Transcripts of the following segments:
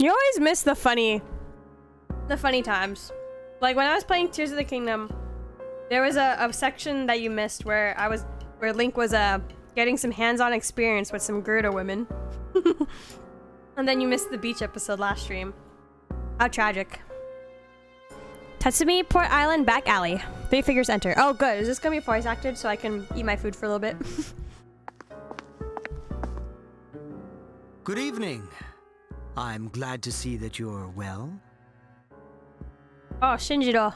You always miss the funny times. Like when I was playing Tears of the Kingdom, there was a section that you missed where Link was getting some hands-on experience with some Gerda women. And then you missed the beach episode last stream. How tragic. Tatsumi Port Island back alley. 3 figures enter. Oh good, is this gonna be voice acted so I can eat my food for a little bit? Good evening. I'm glad to see that you're well. Oh, Shinjiro.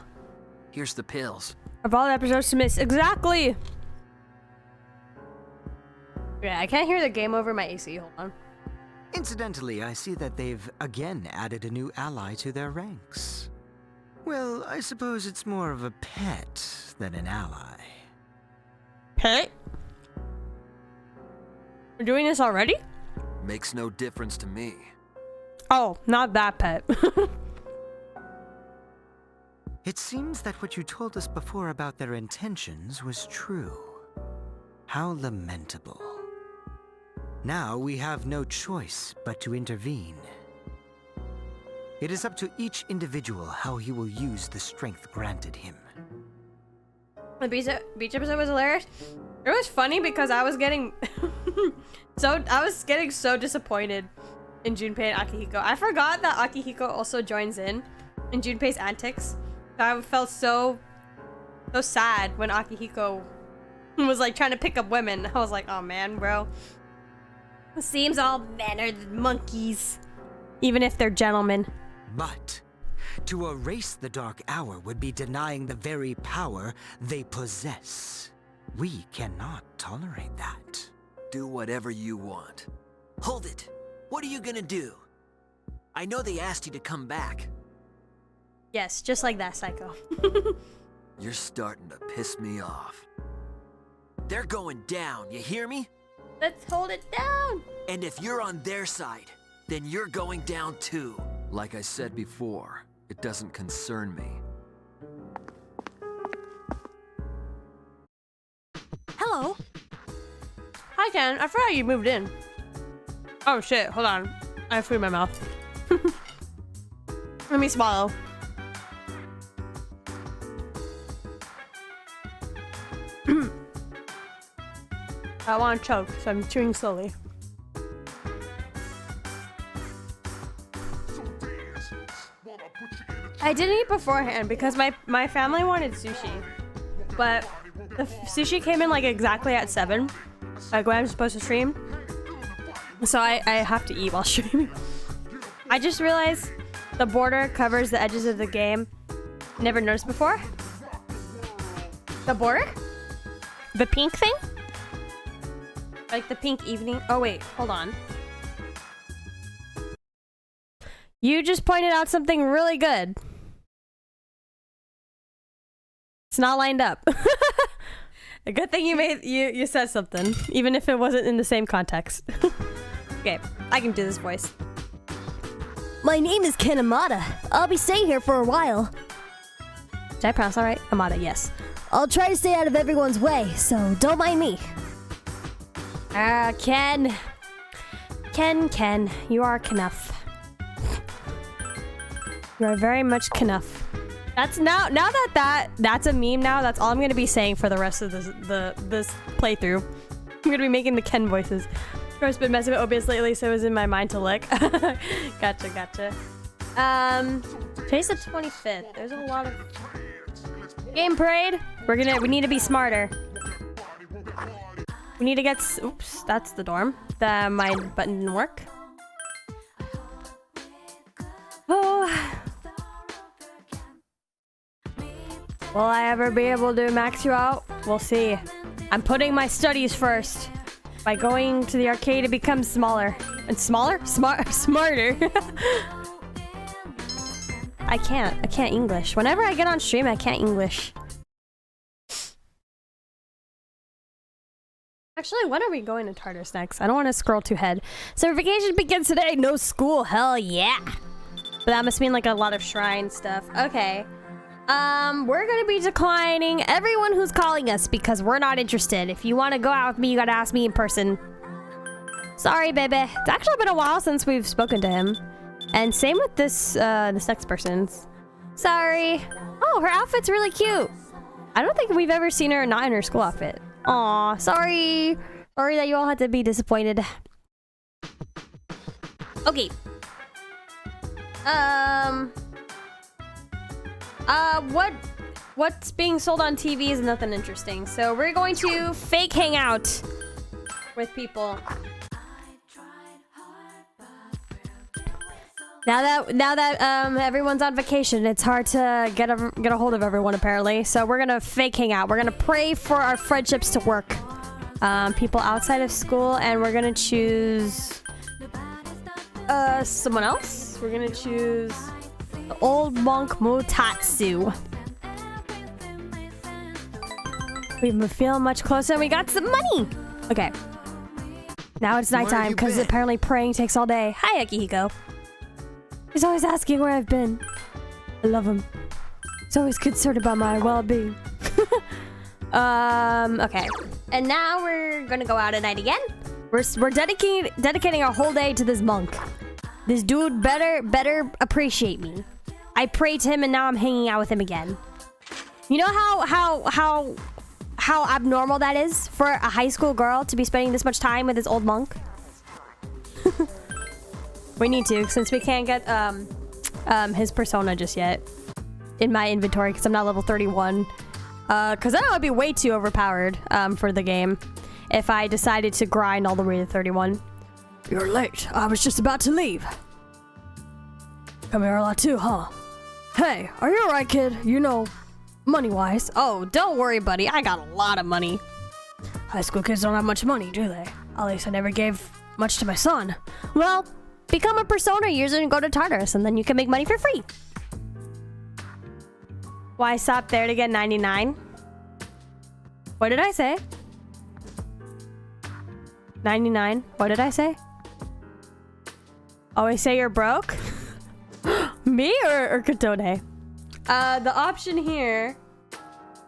Here's the pills. Of all the episodes to miss. Exactly! Yeah, I can't hear the game over my AC. Hold on. Incidentally, I see that they've again added a new ally to their ranks. Well, I suppose it's more of a pet than an ally. Pet? We're doing this already? Makes no difference to me. Oh, not that pet. It seems that what you told us before about their intentions was true. How lamentable. Now we have no choice but to intervene. It is up to each individual how he will use the strength granted him. The beach episode was hilarious. It was funny because I was getting so disappointed in Junpei and Akihiko. I forgot that Akihiko also joins in Junpei's antics. I felt so sad when Akihiko was like trying to pick up women. I was like, oh man, bro. It seems all men are monkeys, even if they're gentlemen. But to erase the Dark Hour would be denying the very power they possess. We cannot tolerate that. Do whatever you want. Hold it! What are you gonna do? I know they asked you to come back. Yes, just like that, Psycho. You're starting to piss me off. They're going down, you hear me? Let's hold it down! And if you're on their side, then you're going down too. Like I said before, it doesn't concern me. Hello. Hi, Ken. I forgot you moved in. Oh shit, hold on. I have food in my mouth. Let me swallow. I want to choke, so I'm chewing slowly. I didn't eat beforehand because my family wanted sushi, but the sushi came in like exactly at 7, like when I'm supposed to stream. So I have to eat while streaming. I just realized the border covers the edges of the game. Never noticed before. The border? The pink thing? Like the pink evening? Oh wait, hold on. You just pointed out something really good. It's not lined up. A good thing you said something, even if it wasn't in the same context. Okay, I can do this voice. My name is Ken Amada. I'll be staying here for a while. Did I pronounce that right? Amada, yes. I'll try to stay out of everyone's way, so don't mind me. Ken. Ken, you are Knuff. You are very much Knuff. That's now that's a meme now. That's all I'm gonna be saying for the rest of this playthrough. I'm gonna be making the Ken voices. I've been messing with OBS lately, so it was in my mind to lick. Gotcha. Today's the 25th. There's a lot of game parade. We need to be smarter. We need to get. Oops, that's the dorm. My button didn't work. Oh. Will I ever be able to max you out? We'll see. I'm putting my studies first by going to the arcade to become smaller. And smaller? Smarter. I can't English. Whenever I get on stream, I can't English. Actually, when are we going to Tartarus next? I don't want to scroll too ahead. Summer vacation begins today. No school. Hell yeah. But that must mean like a lot of shrine stuff. Okay. We're gonna be declining everyone who's calling us because we're not interested. If you want to go out with me, you gotta ask me in person. Sorry, baby. It's actually been a while since we've spoken to him. And same with this next person's. Sorry. Oh, her outfit's really cute. I don't think we've ever seen her not in her school outfit. Aw, sorry. Sorry that you all had to be disappointed. Okay. What's being sold on TV is nothing interesting. So we're going to fake hang out with people. Now that everyone's on vacation, it's hard to get a hold of everyone apparently. So we're gonna fake hang out. We're gonna pray for our friendships to work. People outside of school, and we're gonna choose someone else. We're gonna choose the old monk Mutatsu. We've been feeling much closer, and we got some money. Okay. Now it's nighttime because apparently praying takes all day. Hi, Akihiko. He's always asking where I've been. I love him. He's always concerned about my well-being. Okay. And now we're gonna go out at night again. We're dedicating our whole day to this monk. This dude better appreciate me. I prayed to him, and now I'm hanging out with him again. You know how abnormal that is for a high school girl to be spending this much time with this old monk? We need to, since we can't get his persona just yet in my inventory because I'm not level 31. Because I know I'd be way too overpowered for the game if I decided to grind all the way to 31. You're late. I was just about to leave. Come here a lot too, huh? Hey, are you alright, kid? You know, money-wise. Oh, don't worry, buddy. I got a lot of money. High school kids don't have much money, do they? At least I never gave much to my son. Well, become a persona user and go to Tartarus, and then you can make money for free. Why stop there to get 99? What did I say? 99? What did I say? Always say you're broke? Me or Katone? The option here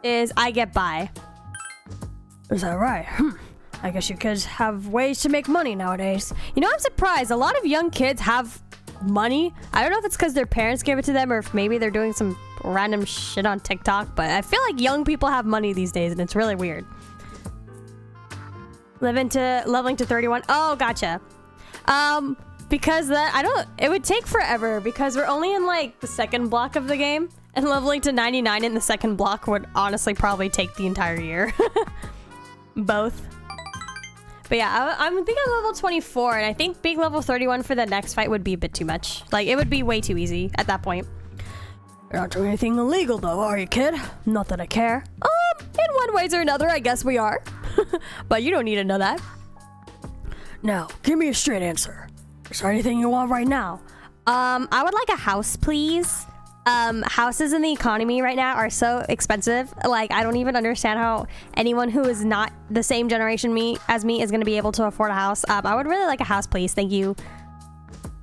is I get by. Is that right? I guess you kids have ways to make money nowadays. You know, I'm surprised. A lot of young kids have money. I don't know if it's because their parents give it to them or if maybe they're doing some random shit on TikTok, but I feel like young people have money these days and it's really weird. Leveling to 31. Oh, gotcha. Because it would take forever because we're only in like the second block of the game, and leveling to 99 in the second block would honestly probably take the entire year. Both. But yeah, I think I'm level 24, and I think being level 31 for the next fight would be a bit too much. Like, it would be way too easy at that point. You're not doing anything illegal though, are you, kid? Not that I care. In one way or another, I guess we are. But you don't need to know that. Now, give me a straight answer. Is there anything you want right now? I would like a house, please. Houses in the economy right now are so expensive. Like, I don't even understand how anyone who is not the same generation as me is going to be able to afford a house. I would really like a house, please. Thank you.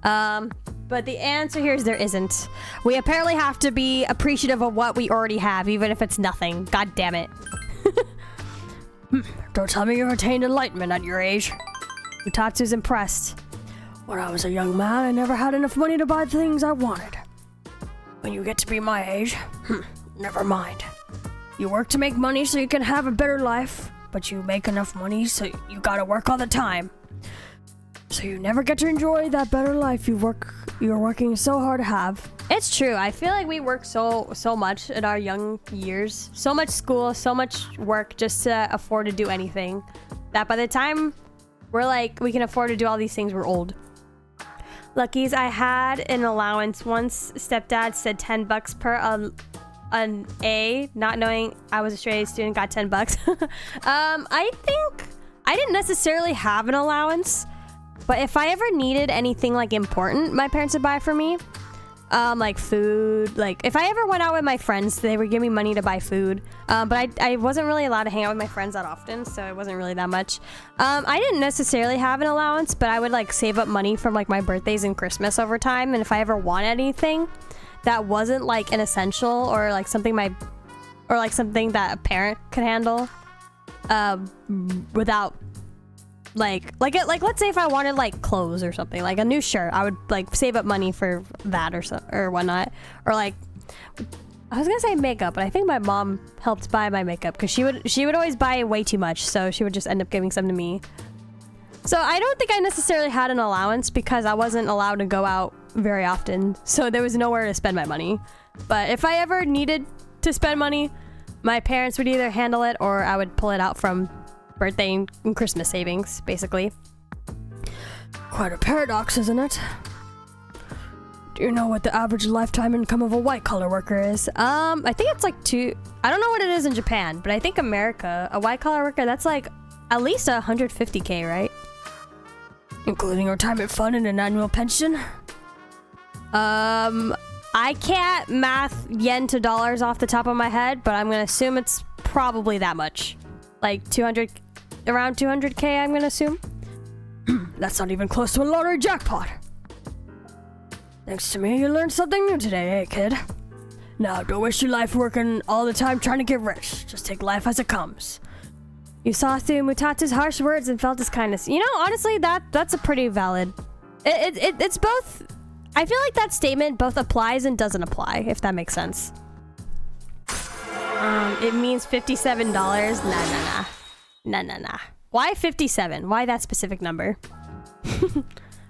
But the answer here is there isn't. We apparently have to be appreciative of what we already have, even if it's nothing. God damn it. Don't tell me you attained enlightenment at your age. Mutatsu's impressed. When I was a young man, I never had enough money to buy the things I wanted. When you get to be my age, never mind. You work to make money so you can have a better life, but you make enough money so you gotta work all the time. So you never get to enjoy that better life you're working so hard to have. It's true. I feel like we work so much in our young years. So much school, so much work just to afford to do anything. That by the time we're like, we can afford to do all these things, we're old. Luckies, I had an allowance once. Stepdad said $10 per an A, not knowing I was a straight A student, got $10. I think I didn't necessarily have an allowance, but if I ever needed anything like important, my parents would buy for me. Like food, like if I ever went out with my friends, they would give me money to buy food. But I wasn't really allowed to hang out with my friends that often, so it wasn't really that much. I didn't necessarily have an allowance, but I would like save up money from like my birthdays and Christmas over time. And if I ever wanted anything that wasn't like an essential or like something something that a parent could handle, without like let's say if I wanted like clothes or something, like a new shirt, I would like save up money for that or whatnot. Or like, I was gonna say makeup, but I think my mom helped buy my makeup because she would always buy way too much, so she would just end up giving some to me. So I don't think I necessarily had an allowance because I wasn't allowed to go out very often, so there was nowhere to spend my money. But if I ever needed to spend money, my parents would either handle it or I would pull it out from birthday and Christmas savings, basically. Quite a paradox, isn't it? Do you know what the average lifetime income of a white-collar worker is? I think it's like I don't know what it is in Japan, but I think America, a white-collar worker, that's like at least 150K, right? Including retirement fund and an annual pension? I can't math yen to dollars off the top of my head, but I'm gonna assume it's probably that much. Like around 200K, I'm gonna assume. That's not even close to a lottery jackpot. Thanks to me, you learned something new today, eh, kid? Now, don't waste your life working all the time trying to get rich. Just take life as it comes. You saw through Mutatsu's harsh words and felt his kindness. You know, honestly, that's a pretty valid... It's both... I feel like that statement both applies and doesn't apply, if that makes sense. It means $57. Nah. Why 57? Why that specific number? You're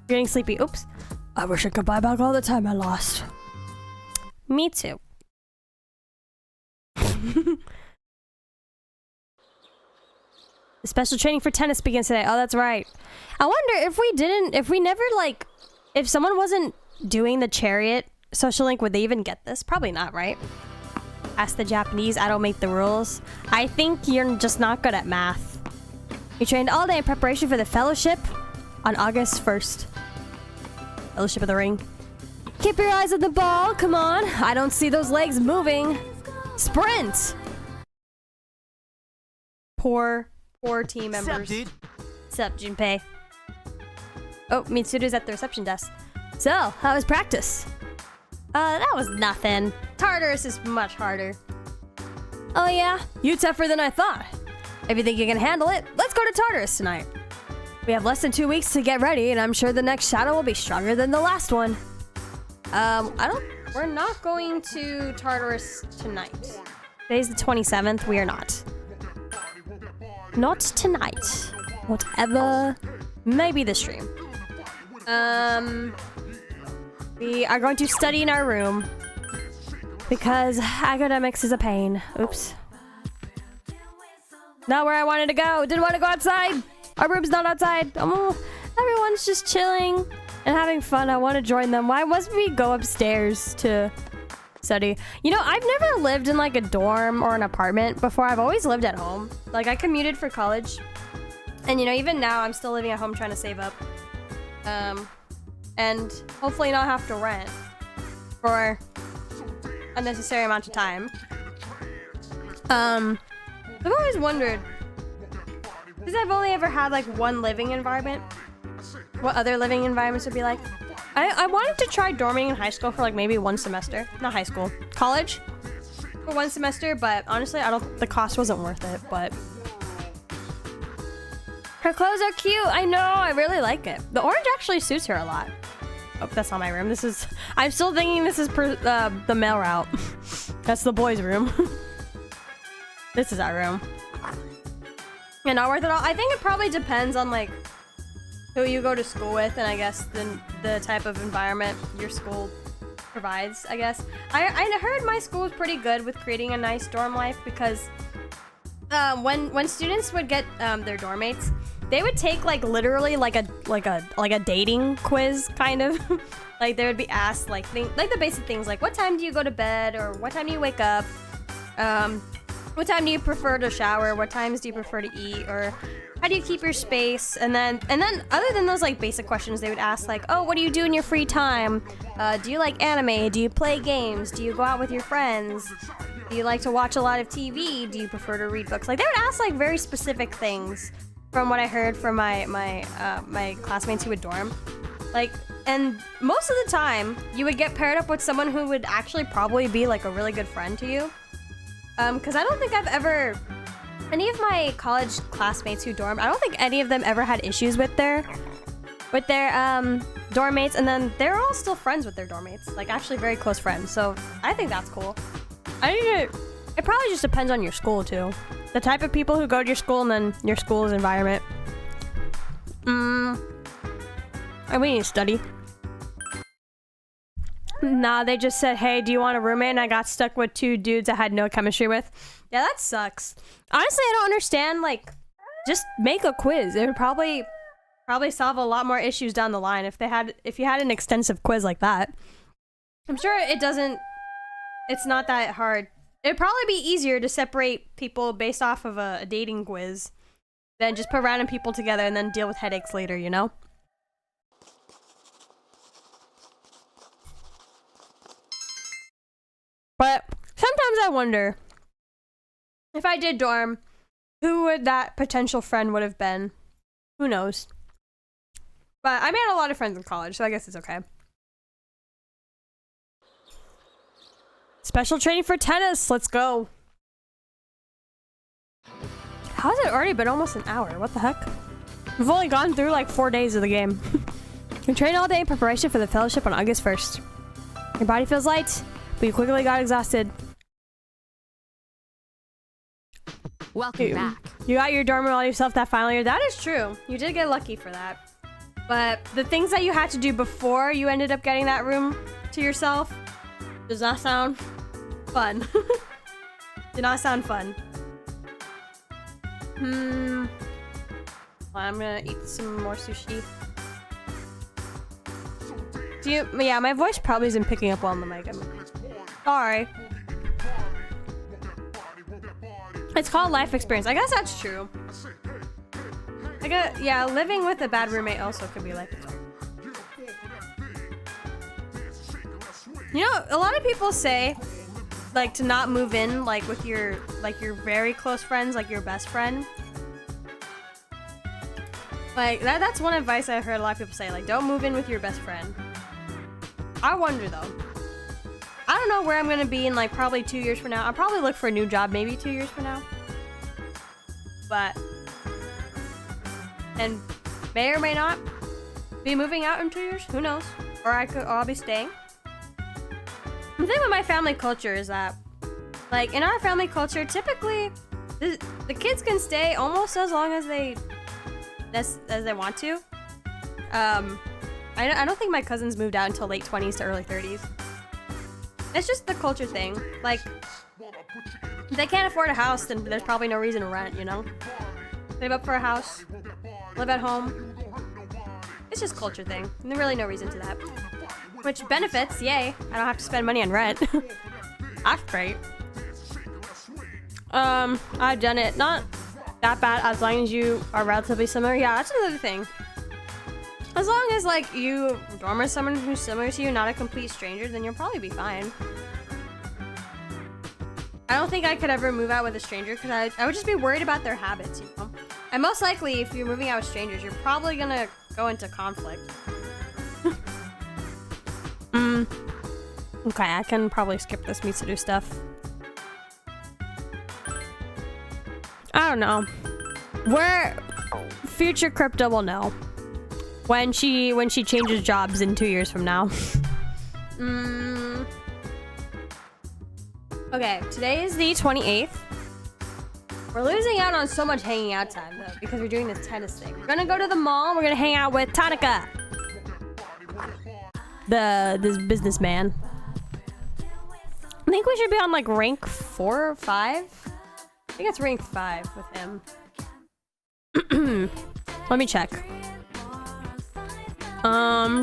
getting sleepy. Oops. I wish I could buy back all the time I lost. Me too. The special training for tennis begins today. Oh, that's right. I wonder if someone wasn't doing the chariot social link, would they even get this? Probably not, right? Ask the Japanese, I don't make the rules. I think you're just not good at math. You trained all day in preparation for the fellowship on August 1st. Fellowship of the Ring. Keep your eyes on the ball, come on. I don't see those legs moving. Sprint! Poor team members. Sup, dude? Sup, Junpei? Oh, Mitsuru's at the reception desk. So, how was practice? That was nothing. Tartarus is much harder. Oh yeah? You tougher than I thought. If you think you can handle it, let's go to Tartarus tonight. We have less than 2 weeks to get ready, and I'm sure the next shadow will be stronger than the last one. We're not going to Tartarus tonight. Today's the 27th, we are not. Not tonight. Whatever. Maybe the stream. We are going to study in our room because academics is a pain. Oops. Not where I wanted to go. Didn't want to go outside. Our room's not outside. Everyone's just chilling and having fun. I want to join them. Why must we go upstairs to study? You know, I've never lived in like a dorm or an apartment before. I've always lived at home. Like I commuted for college. And you know, even now I'm still living at home trying to save up. And hopefully not have to rent for a necessary amount of time. I've always wondered, because I've only ever had like one living environment, what other living environments would be like. I wanted to try dorming in high school for like maybe one semester. Not high school, college for one semester, but honestly the cost wasn't worth it, but her clothes are cute. I know, I really like it. The orange actually suits her a lot. Oh, that's not my room. I'm still thinking this is the male route. That's the boys' room. This is our room. Yeah, not worth it all. I think it probably depends on like who you go to school with, and I guess the type of environment your school provides, I guess. I heard my school was pretty good with creating a nice dorm life because when students would get their dorm mates, they would take like literally like a dating quiz kind of. Like they would be asked like the basic things like what time do you go to bed, or what time do you wake up, what time do you prefer to shower, what times do you prefer to eat, or how do you keep your space? And then other than those like basic questions, they would ask like, oh, what do you do in your free time? Do you like anime? Do you play games? Do you go out with your friends? Do you like to watch a lot of TV? Do you prefer to read books? Like they would ask like very specific things from what I heard from my classmates who would dorm. Like, and most of the time you would get paired up with someone who would actually probably be like a really good friend to you. Cause I don't think I've ever any of my college classmates who dorm, I don't think any of them ever had issues with their dorm mates, and then they're all still friends with their dorm mates, like actually very close friends. So I think that's cool. It probably just depends on your school too, the type of people who go to your school and then your school's environment. We need to study. Nah, they just said, hey, do you want a roommate? And I got stuck with 2 dudes I had no chemistry with. Yeah, that sucks. Honestly, I don't understand. Like, just make a quiz. It would probably solve a lot more issues down the line if you had an extensive quiz like that. I'm sure it's not that hard. It'd probably be easier to separate people based off of a dating quiz than just put random people together and then deal with headaches later, you know? But sometimes I wonder, if I did dorm, who would that potential friend would have been? Who knows? But I made a lot of friends in college, so I guess it's okay. Special training for tennis. Let's go. How has it already been almost an hour? What the heck? We've only gone through like 4 days of the game. We trained all day in preparation for the fellowship on August 1st. Your body feels light, but you quickly got exhausted. Welcome back. You got your dorm room all yourself that final year. That is true. You did get lucky for that. But the things that you had to do before you ended up getting that room to yourself does not sound fun. Did not sound fun. Well, I'm gonna eat some more sushi. Yeah, my voice probably isn't picking up well on the mic. I'm sorry. It's called life experience. I guess that's true. Yeah, living with a bad roommate also could be life experience. You know, a lot of people say, like, to not move in, like, with your very close friends, like your best friend. Like, that's one advice I heard a lot of people say, like, don't move in with your best friend. I wonder, though. I don't know where I'm gonna be in, like, probably 2 years from now. I'll probably look for a new job maybe 2 years from now. But... and may or may not be moving out in 2 years. Who knows? Or I'll be staying. The thing with my family culture is that, like, in our family culture, typically the kids can stay almost as long as they want to. I don't think my cousins moved out until late 20s to early 30s. It's just the culture thing. Like, if they can't afford a house, then there's probably no reason to rent, you know? Save up for a house, live at home. It's just culture thing. There's really no reason to that. Which benefits, yay. I don't have to spend money on rent. That's great. I've done it. Not that bad as long as you are relatively similar. Yeah, that's another thing. As long as, like, you dorm with someone who's similar to you, not a complete stranger, then you'll probably be fine. I don't think I could ever move out with a stranger because I would just be worried about their habits, you know? And most likely, if you're moving out with strangers, you're probably gonna go into conflict. Okay, I can probably skip this Mutatsu stuff. I don't know. Future Crypta will know. When she changes jobs in 2 years from now. Okay, today is the 28th. We're losing out on so much hanging out time though because we're doing this tennis thing. We're gonna go to the mall and we're gonna hang out with Tanaka. This businessman. I think we should be on like rank 4 or 5. I think it's rank 5 with him. Let me check.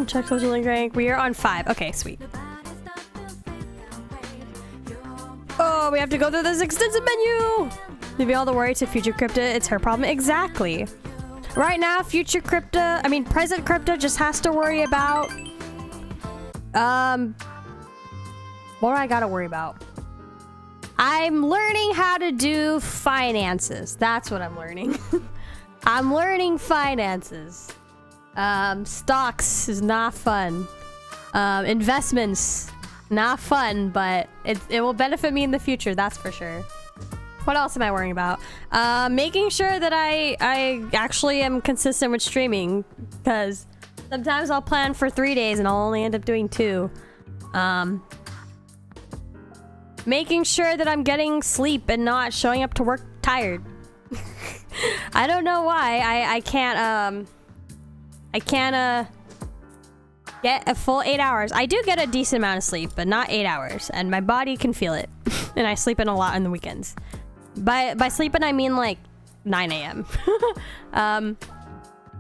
Check social link rank. We are on 5. Okay, sweet. Oh, we have to go through this extensive menu. Maybe all the worry to future Crypta, it's her problem. Exactly. Right now, present Crypta just has to worry about what do I gotta worry about? I'm learning how to do finances. That's what I'm learning. I'm learning finances. Stocks is not fun. Investments, not fun, but it will benefit me in the future, that's for sure. What else am I worrying about? Making sure that I actually am consistent with streaming, because sometimes I'll plan for 3 days and I'll only end up doing 2. Making sure that I'm getting sleep and not showing up to work tired. I don't know why I can't get a full 8 hours. I do get a decent amount of sleep, but not 8 hours, and my body can feel it. And I sleep in a lot on the weekends. By sleeping, I mean like 9 a.m.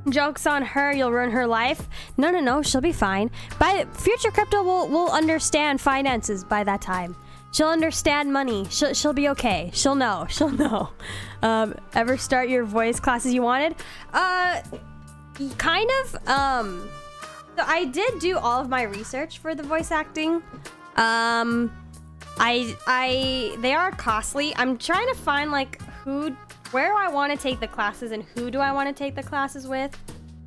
Joke's on her, you'll ruin her life. No, she'll be fine. By future Crypto will understand finances by that time. She'll understand money. She'll be okay. She'll know. Ever start your voice classes you wanted? Kind of. So I did do all of my research for the voice acting. They are costly. I'm trying to find like where do I want to take the classes and who do I want to take the classes with.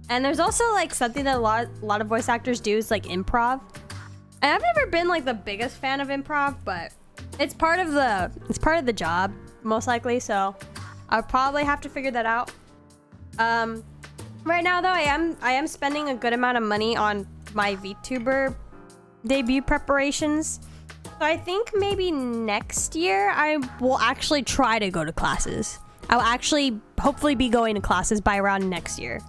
And there's also like something that a lot of voice actors do is like improv. And I've never been like the biggest fan of improv, but it's part of the job most likely. So I'll probably have to figure that out. Right now though, I am spending a good amount of money on my VTuber debut preparations. So I think maybe next year I will actually try to go to classes. I'll actually hopefully be going to classes by around next year.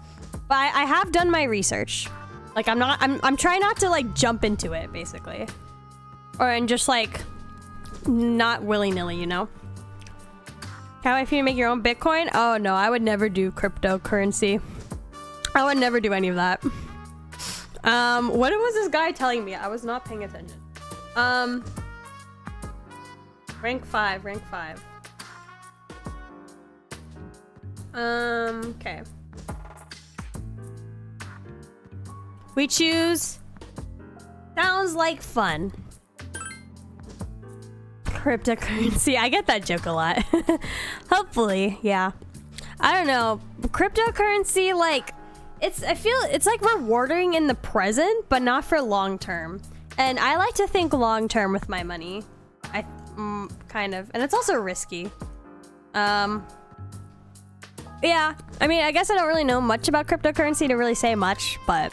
But I have done my research. Like I'm trying not to like jump into it basically. And just like not willy-nilly, you know? How if you make your own Bitcoin? Oh no, I would never do cryptocurrency. I would never do any of that. What was this guy telling me? I was not paying attention. Rank 5. Okay. We choose. Sounds like fun. Cryptocurrency. I get that joke a lot. Hopefully, yeah. I don't know. Cryptocurrency, like, I feel it's like rewarding in the present, but not for long term. And I like to think long term with my money. Kind of. And it's also risky. Yeah. I mean, I guess I don't really know much about cryptocurrency to really say much, but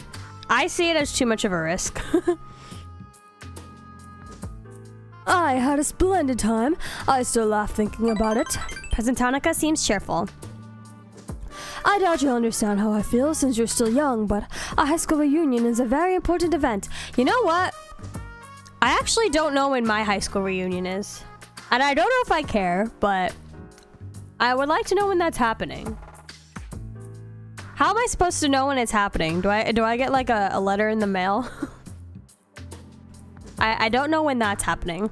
I see it as too much of a risk. I had a splendid time. I still laugh thinking about it. Peasant Tonica seems cheerful. I doubt you'll understand how I feel since you're still young, but a high school reunion is a very important event. You know what? I actually don't know when my high school reunion is. And I don't know if I care, but I would like to know when that's happening. How am I supposed to know when it's happening? Do I get like a letter in the mail? I don't know when that's happening.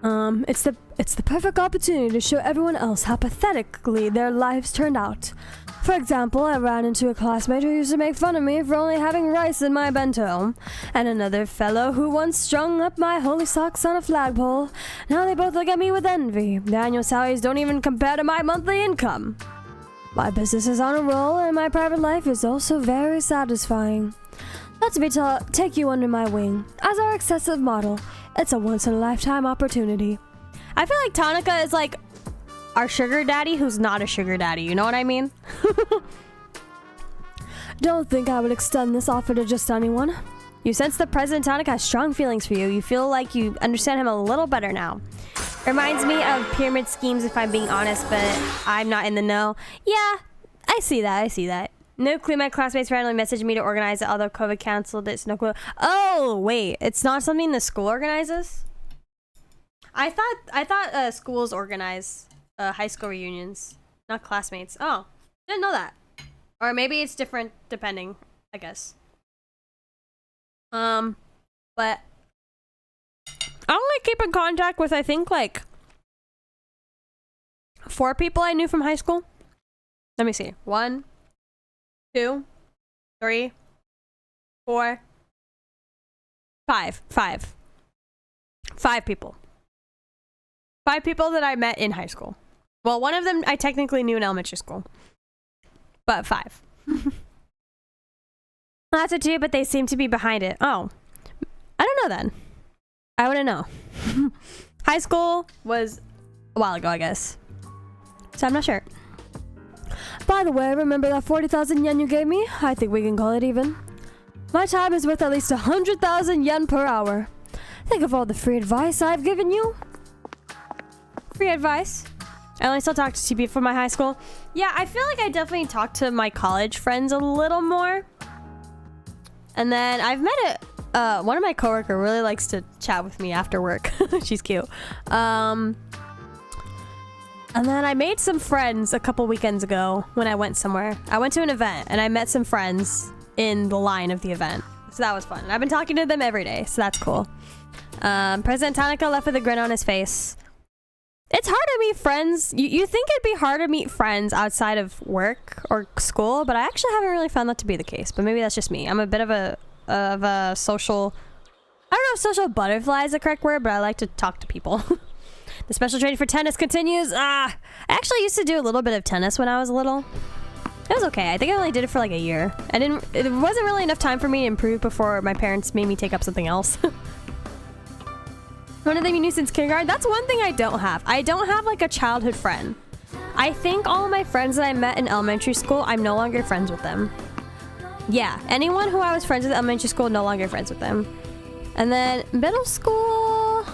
It's the perfect opportunity to show everyone else how pathetically their lives turned out. For example, I ran into a classmate who used to make fun of me for only having rice in my bento, and another fellow who once strung up my holy socks on a flagpole. Now they both look at me with envy. Their annual salaries don't even compare to my monthly income. My business is on a roll, and my private life is also very satisfying. Let me take you under my wing as our excessive model. It's a once-in-a-lifetime opportunity. I feel like Tonica is like our sugar daddy who's not a sugar daddy. You know what I mean? Don't think I would extend this offer to just anyone. You sense the President Tonica has strong feelings for you. You feel like you understand him a little better now. Reminds me of pyramid schemes if I'm being honest, but I'm not in the know. Yeah, I see that. No clue. My classmates randomly messaged me to organize it, although COVID canceled it. So no clue. Oh, wait. It's not something the school organizes? I thought schools organize high school reunions, not classmates. Oh, didn't know that. Or maybe it's different depending, I guess. But I only keep in contact with, I think, like 4 people I knew from high school. Let me see. 1, 2, 3, 4, 5. 5 people. 5 people that I met in high school. Well, one of them I technically knew in elementary school. But 5. That's a 2, but they seem to be behind it. Oh. I don't know then. I wouldn't know. High school was a while ago, I guess. So I'm not sure. By the way, remember that 40,000 yen you gave me? I think we can call it even. My time is worth at least 100,000 yen per hour. Think of all the free advice I've given you. Free advice. I only still talk to two people from my high school. Yeah, I feel like I definitely talk to my college friends a little more. And then I've met one of my coworker really likes to chat with me after work. She's cute. And then I made some friends a couple weekends ago when I went somewhere. I went to an event and I met some friends in the line of the event. So that was fun. And I've been talking to them every day, so that's cool. President Tanaka left with a grin on his face. It's hard to meet friends. You think it'd be hard to meet friends outside of work or school, but I actually haven't really found that to be the case. But maybe that's just me. I'm a bit of a social... I don't know if social butterfly is the correct word, but I like to talk to people. The special training for tennis continues. I actually used to do a little bit of tennis when I was little. It was okay. I think I only did it for like a year. It wasn't really enough time for me to improve before my parents made me take up something else. One of them you knew since kindergarten. That's one thing I don't have. I don't have like a childhood friend. I think all of my friends that I met in elementary school, I'm no longer friends with them. Yeah, anyone who I was friends with in elementary school, no longer friends with them. And then middle school,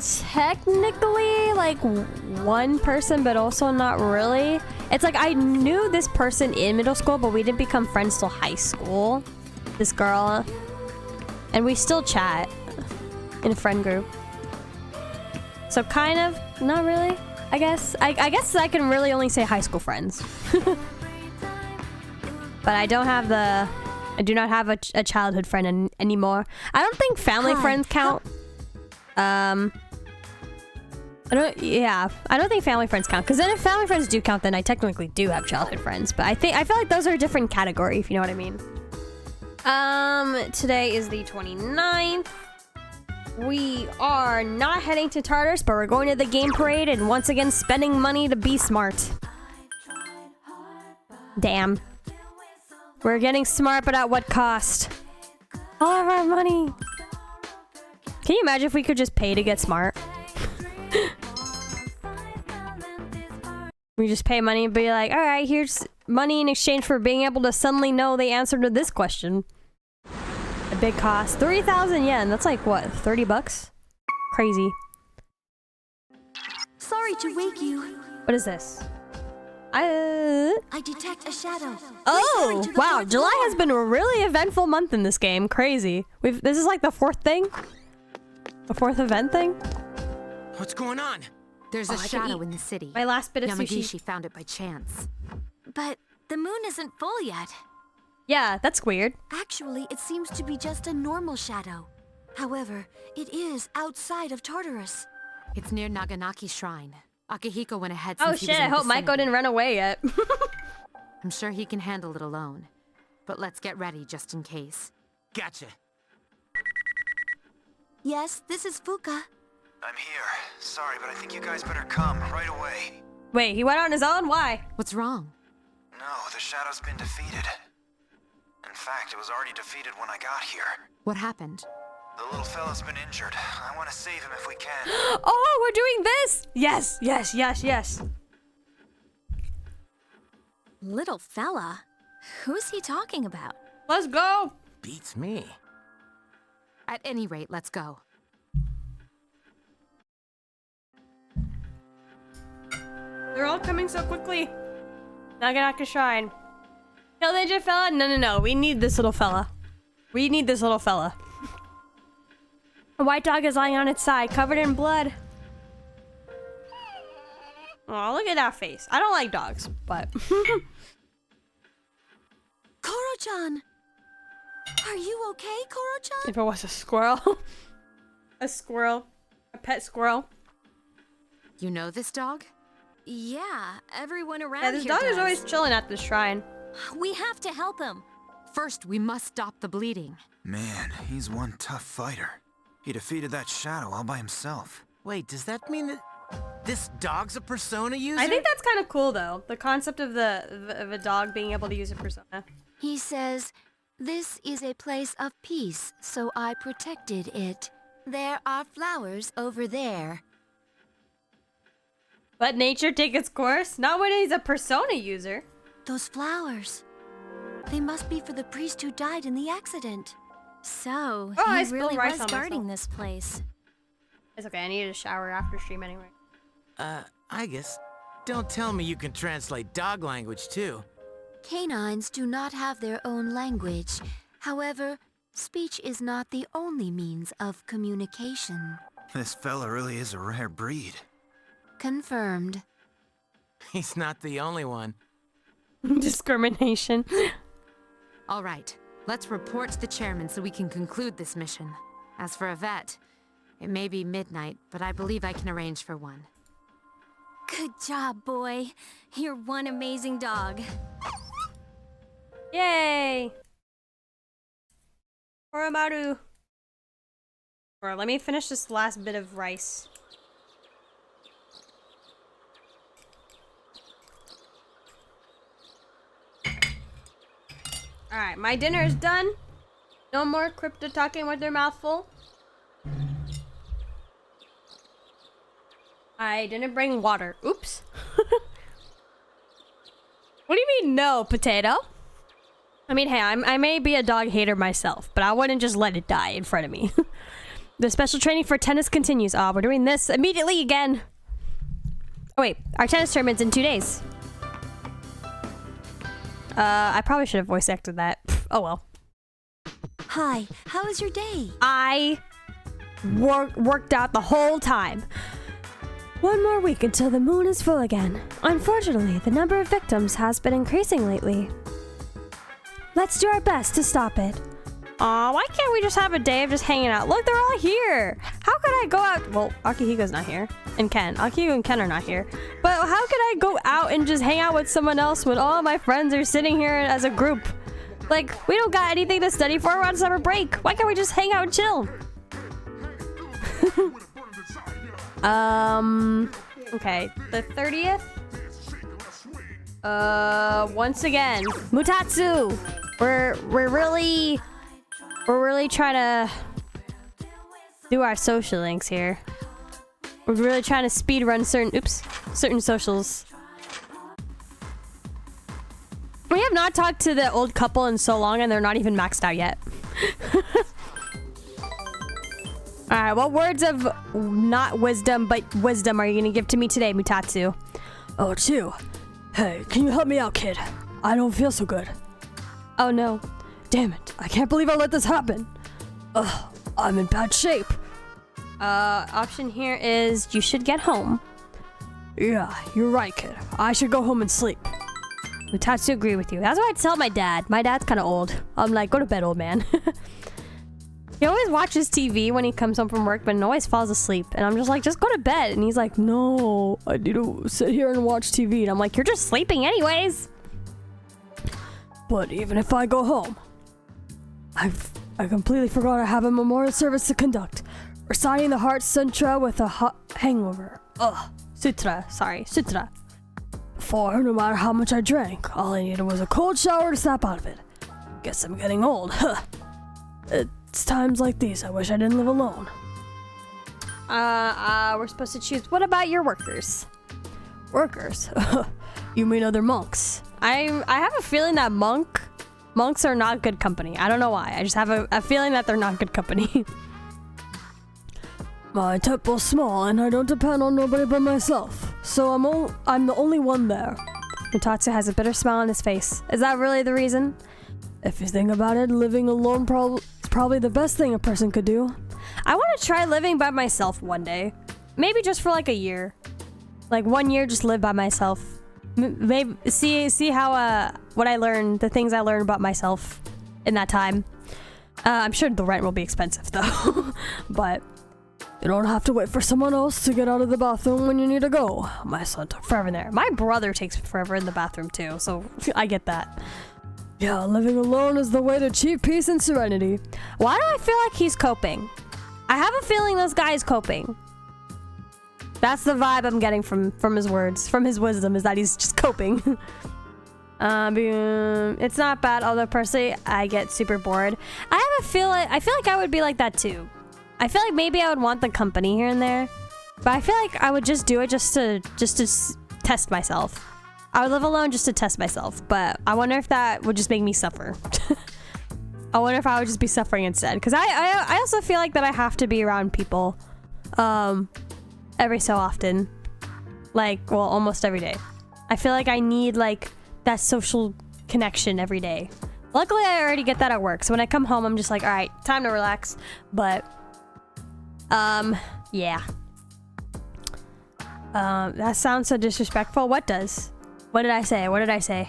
technically like one person, but also not really. It's like I knew this person in middle school, but we didn't become friends till high school. This girl. And we still chat in a friend group. So kind of, not really, I guess. I guess I can really only say high school friends. But I do not have a childhood friend anymore. I don't think family friends count. I don't think family friends count. Because then if family friends do count, then I technically do have childhood friends. But I feel like those are a different category, if you know what I mean. Today is the 29th. We are not heading to Tartarus, but we're going to the game parade and once again spending money to be smart. Damn. We're getting smart, but at what cost? All of our money. Can you imagine if we could just pay to get smart? We just pay money and be like, all right, here's money in exchange for being able to suddenly know the answer to this question. A big cost. 3,000 yen. That's like, what, 30 bucks? Crazy. Sorry to wake you. What is this? I detect a shadow. Oh, wow. July has been a really eventful month in this game. Crazy. This is like the fourth thing? The fourth event thing? What's going on? There's a shadow in the city. My last bit of Yamagishi sushi. found it by chance. But the moon isn't full yet. Yeah, that's weird. Actually, it seems to be just a normal shadow. However, it is outside of Tartarus. It's near Naganaki Shrine. Akihiko went ahead Oh since he was shit, I in the hope Maiko vicinity. didn't run away yet. I'm sure he can handle it alone. But let's get ready just in case. Gotcha. Yes, this is Fuka. I'm here. Sorry, but I think you guys better come right away. Wait, he went on his own? Why? What's wrong? No, the Shadow's been defeated. In fact, it was already defeated when I got here. What happened? The little fella's been injured. I want to save him if we can. Oh, we're doing this! Yes, yes, yes, yes. Little fella? Who's he talking about? Let's go! Beats me. At any rate, let's go. They're all coming so quickly. Naganaki Shrine. Kill the injured fella? No. We need this little fella. We need this little fella. A white dog is lying on its side, covered in blood. Oh, look at that face. I don't like dogs, but... Koro-chan! Are you okay, Koro-chan? If it was a squirrel. A pet squirrel. You know this dog? Yeah, everyone around Yeah, this here dog does. is always chilling at the shrine. We have to help him. First, we must stop the bleeding. Man, he's one tough fighter. He defeated that Shadow all by himself. Wait, does that mean that this dog's a persona user? I think that's kind of cool, though. The concept of a dog being able to use a persona. He says, "This is a place of peace, so I protected it. There are flowers over there." Let nature take its course? Not when he's a Persona user. Those flowers. They must be for the priest who died in the accident. So, Oh, I he spilled really rice was on guarding myself. this place. It's okay, I needed a shower after stream anyway. I guess. Don't tell me you can translate dog language too. Canines do not have their own language. However, speech is not the only means of communication. This fella really is a rare breed. Confirmed. He's not the only one. Discrimination. All right, let's report to the chairman so we can conclude this mission. As for a vet, it may be midnight, but I believe I can arrange for one. Good job, boy. You're one amazing dog. Yay! Oromaru. Or let me finish this last bit of rice. Alright, my dinner is done. No more Crypta talking with their mouth full. I didn't bring water. Oops. What do you mean no, potato? I mean, hey, I may be a dog hater myself, but I wouldn't just let it die in front of me. The special training for tennis continues. Oh, we're doing this immediately again. Oh wait, our tennis tournament's in 2 days. I probably should have voice acted that. Oh well. Hi, how was your day? I worked out the whole time. One more week until the moon is full again. Unfortunately, the number of victims has been increasing lately. Let's do our best to stop it. Aw, why can't we just have a day of just hanging out? Look, they're all here. How could I go out? Well, Akihigo's not here. And Ken. Akihigo and Ken are not here. But how could I go out and just hang out with someone else when all my friends are sitting here as a group? Like, we don't got anything to study for. We're on summer break. Why can't we just hang out and chill? Okay. The 30th? Once again, Mutatsu! We're really trying to do our social links here. We're really trying to speed run certain socials. We have not talked to the old couple in so long and they're not even maxed out yet. Alright, what words of not wisdom but wisdom are you gonna give to me today, Mutatsu? Oh, Chu. Hey, can you help me out, kid? I don't feel so good. Oh no. Damn it, I can't believe I let this happen. Ugh, I'm in bad shape. Option here is you should get home. Yeah, you're right, kid. I should go home and sleep. Mutatsu agree with you. That's what I tell my dad. My dad's kind of old. I'm like, go to bed, old man. He always watches TV when he comes home from work, but always falls asleep. And I'm just like, just go to bed. And he's like, no, I need to sit here and watch TV. And I'm like, you're just sleeping anyways. But even if I go home, I completely forgot I have a memorial service to conduct. Reciting the Heart Sutra with a hangover. Sutra. For no matter how much I drank, all I needed was a cold shower to snap out of it. Guess I'm getting old. It's times like these I wish I didn't live alone. We're supposed to choose. What about your workers? Workers? You mean other monks? I have a feeling that monks are not good company. I don't know why. I just have a feeling that they're not good company. My temple's small and I don't depend on nobody but myself. So I'm the only one there. Mutatsu has a bitter smile on his face. Is that really the reason? If you think about it, living alone is probably the best thing a person could do. I want to try living by myself one day. Maybe just for like a year. Like 1 year, just live by myself. Maybe see how what I learned, the things I learned about myself in that time. I'm sure the rent will be expensive though. But you don't have to wait for someone else to get out of the bathroom when you need to go. My son took forever in there. My brother takes forever in the bathroom too, so I get that. Yeah, living alone is the way to achieve peace and serenity. Why do I feel like he's coping? I have a feeling this guy is coping. That's the vibe I'm getting from his words, from his wisdom, is that he's just coping. It's not bad, although personally I get super bored. I feel like I would be like that too. I feel like maybe I would want the company here and there. But I feel like I would just do it just to test myself. I would live alone just to test myself, but I wonder if that would just make me suffer. I wonder if I would just be suffering instead, because I also feel like that I have to be around people every so often, like, well, almost every day. I feel like I need like that social connection every day. Luckily I already get that at work, so when I come home I'm just like, all right, time to relax. But yeah, that sounds so disrespectful. What does? What did I say? What did I say?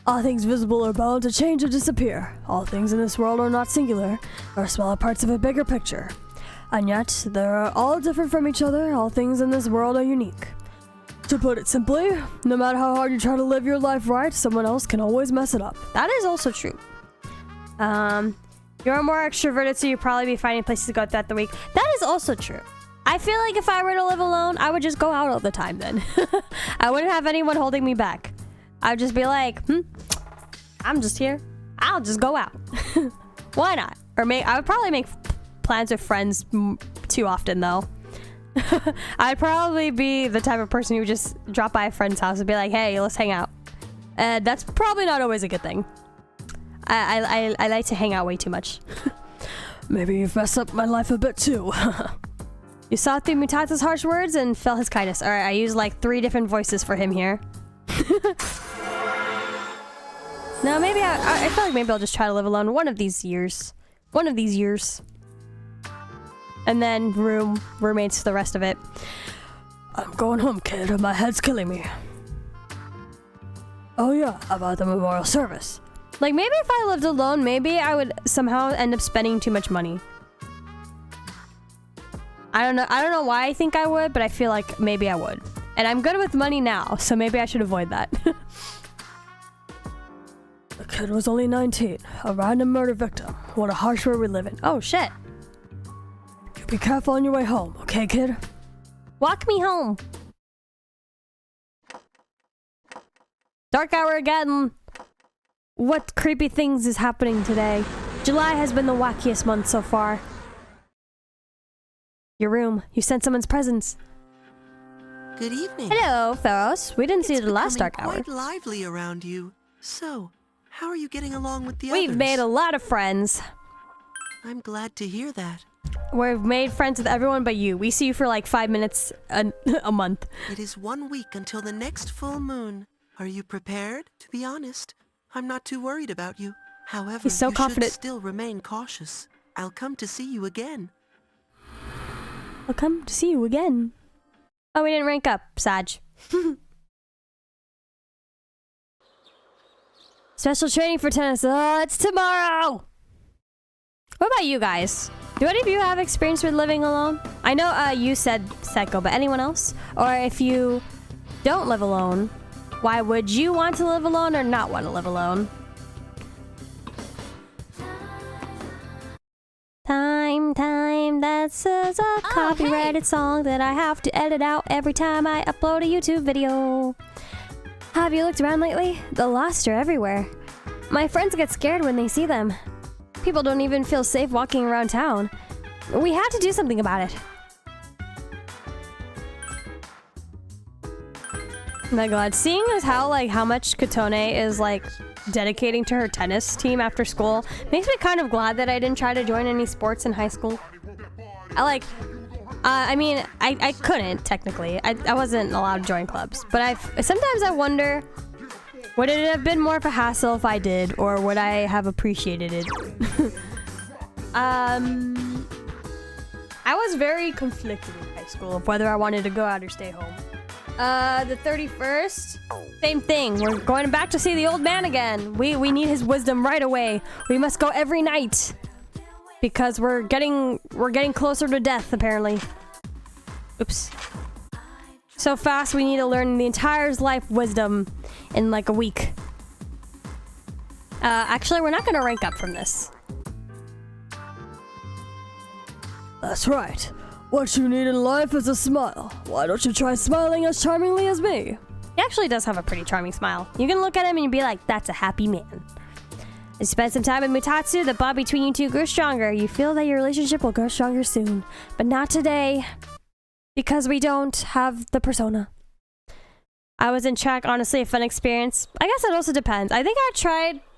All things visible are bound to change or disappear. All things in this world are not singular, or smaller parts of a bigger picture. And yet, they're all different from each other. All things in this world are unique. To put it simply, no matter how hard you try to live your life right, someone else can always mess it up. That is also true. You're more extroverted, so you'll probably be finding places to go throughout the week. That is also true. I feel like if I were to live alone, I would just go out all the time then. I wouldn't have anyone holding me back. I would just be like, I'm just here. I'll just go out. Why not? Or I would probably make plans with friends too often though. I'd probably be the type of person who would just drop by a friend's house and be like, hey, let's hang out. That's probably not always a good thing. I like to hang out way too much. Maybe you've messed up my life a bit too. You saw through Mutatsu's harsh words and felt his kindness. Alright, I used like 3 different voices for him here. No, maybe I feel like maybe I'll just try to live alone one of these years. One of these years. And then roommates for the rest of it. I'm going home, kid. My head's killing me. Oh yeah, about the memorial service. Like maybe if I lived alone, maybe I would somehow end up spending too much money. I don't know why I think I would, but I feel like maybe I would. And I'm good with money now, so maybe I should avoid that. The kid was only 19, a random murder victim. What a harsh world we live in. Oh shit. You be careful on your way home, okay, kid? Walk me home. Dark hour again. What creepy things is happening today? July has been the wackiest month so far. Your room. You sent someone's presence. Good evening. Hello, Pharos. We didn't see the last dark hour. It's quite lively around you. So, how are you getting along with the others? We've made a lot of friends. I'm glad to hear that. We've made friends with everyone but you. We see you for like 5 minutes a month. It is 1 week until the next full moon. Are you prepared? To be honest, I'm not too worried about you. However, He's so confident. Should still remain cautious. I'll come to see you again. I'll come to see you again. Oh, we didn't rank up, Saj. Special training for tennis. Oh, it's tomorrow! What about you guys? Do any of you have experience with living alone? I know you said Seko, but anyone else? Or if you don't live alone, why would you want to live alone or not want to live alone? Time, that's a copyrighted song that I have to edit out every time I upload a YouTube video. Have you looked around lately? The lost are everywhere. My friends get scared when they see them. People don't even feel safe walking around town. We have to do something about it. Oh my god, seeing as how much Katone is like dedicating to her tennis team after school makes me kind of glad that I didn't try to join any sports in high school. I mean, I couldn't technically. I wasn't allowed to join clubs, but sometimes I wonder, would it have been more of a hassle if I did, or would I have appreciated it? I was very conflicted in high school of whether I wanted to go out or stay home. The 31st, same thing. We're going back to see the old man again. We need his wisdom right away. We must go every night because we're getting closer to death apparently. Oops. So fast we need to learn the entire life wisdom in like a week. Actually, we're not gonna rank up from this. That's right. What you need in life is a smile. Why don't you try smiling as charmingly as me? He actually does have a pretty charming smile. You can look at him and you'd be like, that's a happy man. As you spend some time with Mutatsu, the bond between you two grew stronger. You feel that your relationship will grow stronger soon. But not today. because we don't have the persona. I was in track, honestly, a fun experience. I guess it also depends. I think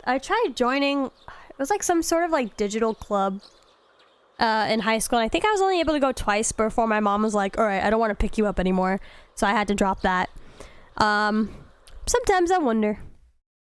I tried joining, it was like some sort of like digital club in high school. And I think I was only able to go twice before my mom was like, all right, I don't want to pick you up anymore. So I had to drop that. Sometimes I wonder.